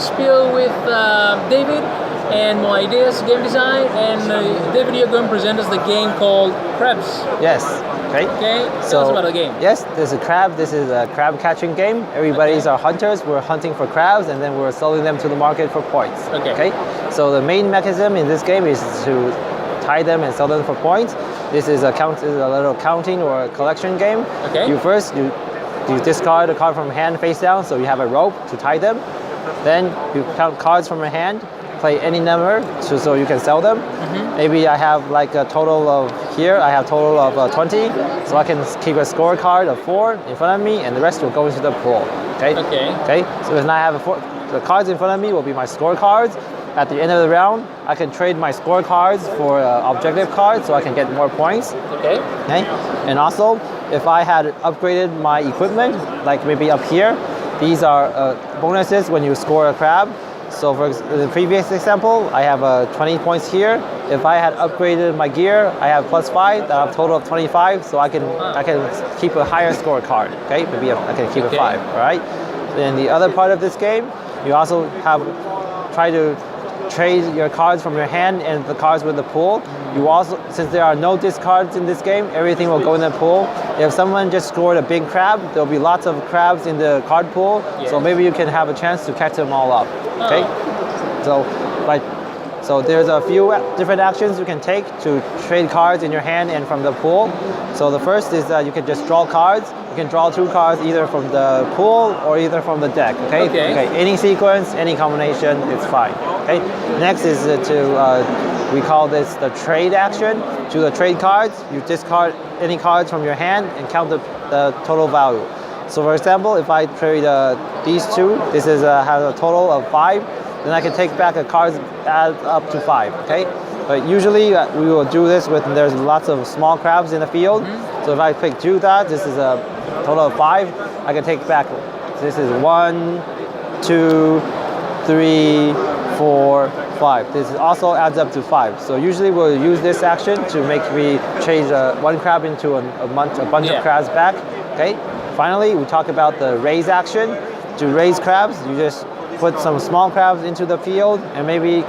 Spiel with David and my ideas, game design, and David, you're going to present us the game called Crabs. Yes. Okay. Okay. Tell us about the game. Yes, there's a crab. This is a crab catching game. Everybody's our hunters. We're hunting for crabs, and then we're selling them to the market for points. Okay. So the main mechanism in this game is to tie them and sell them for points. This is a little counting or a collection game. Okay. You discard a card from hand face down, so you have a rope to tie them. Then you count cards from your hand, play any number so you can sell them. Maybe I have like a total of I have total of 20, so I can keep a scorecard of 4 in front of me, and the rest will go into the pool. Okay. So when I have the cards in front of me will be my scorecards. At the end of the round, I can trade my scorecards for objective cards, so I can get more points. Okay. And also, if I had upgraded my equipment, like maybe up here, these are bonuses when you score a crab. So for the previous example, I have 20 points here. If I had upgraded my gear, I have +5. I have a total of 25, so I can keep a higher scorecard. Okay, maybe I can keep a 5. All right. Then the other part of this game, you also try to trade your cards from your hand and the cards with the pool. You also, since there are no discards in this game, everything will go in the pool. If someone just scored a big crab, there'll be lots of crabs in the card pool. Yes. So maybe you can have a chance to catch them all up. Okay. So there's a few different actions you can take to trade cards in your hand and from the pool. So the first is that you can just draw cards. You can draw 2 cards either from the pool or either from the deck. Okay. Any sequence, any combination, it's fine. Okay. Next is we call this the trade action. To the trade cards, you discard any cards from your hand and count the total value. So for example, if I trade these 2, this has a total of 5. Then I can take back a card add up to 5. Okay. But usually we will do this when there's lots of small crabs in the field. So if I do that, this is a total of 5. I can take back. This is 1, 2, 3, 4, 5. This also adds up to 5. So usually we'll use this action to make me change one crab into a bunch of crabs back. Okay. Finally, we talk about the raise action. To raise crabs, you just put some small crabs into the field, and maybe you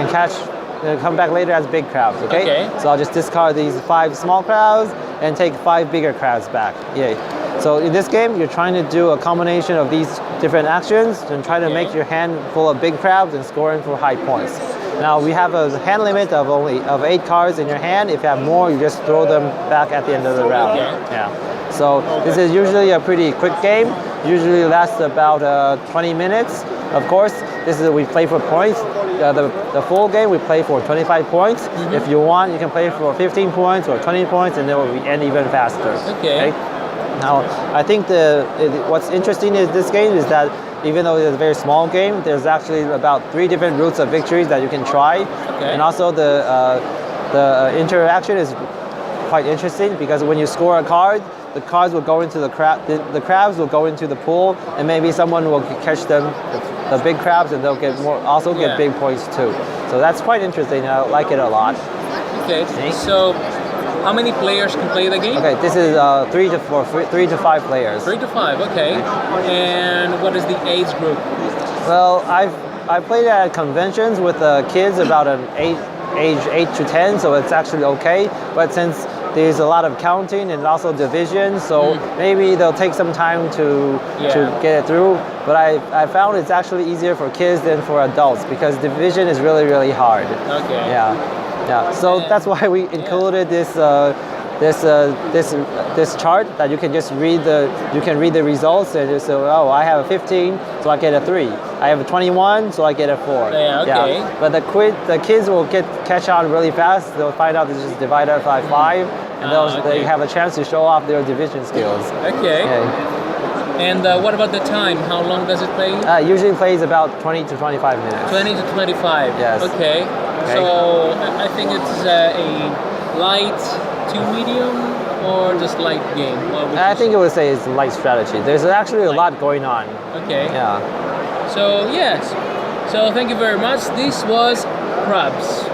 can come back later as big crabs. Okay. So I'll just discard these 5 small crabs and take 5 bigger crabs back. Yay. So in this game, you're trying to do a combination of these different actions and try to make your hand full of big crabs and scoring for high points. Now we have a hand limit of 8 cards in your hand. If you have more, you just throw them back at the end of the round. So this is usually a pretty quick game. Usually lasts about 20 minutes. Of course, we play for points. The full game we play for 25 points. If you want, you can play for 15 points or 20 points, and then it will end even faster. Okay. Now, I think what's interesting in this game is that even though it's a very small game, there's actually about 3 different routes of victories that you can try. And also the interaction is quite interesting, because when you score a card, the cards will go into the crabs will go into the pool, and maybe someone will catch them, the big crabs, and they'll get big points too. So that's quite interesting. I like it a lot. Okay. So how many players can play the game? Okay, this is 3 to 5 players. 3 to 5. Okay. And what is the age group? Well, I played at conventions with kids about age 8 to 10, so it's actually okay. But since there's a lot of counting and also division, so maybe they'll take some time to get it through. But I found it's actually easier for kids than for adults, because division is really, really hard. Okay. Yeah. So that's why we included this chart that you can just read the results, and just say, oh, I have a 15, so I get a 3. I have a 21, so I get a 4. But the kids will catch on really fast. They'll find out this is divided by 5, and they have a chance to show off their division skills. Okay. And what about the time? How long does it play? Usually plays about 20 to 25 minutes. 20 to 25. Yes. Okay. So I think it's a light to medium, or just light game? I think I would say it's light strategy. There's actually a lot going on. Okay. Yeah. So yes. So thank you very much. This was Crabs.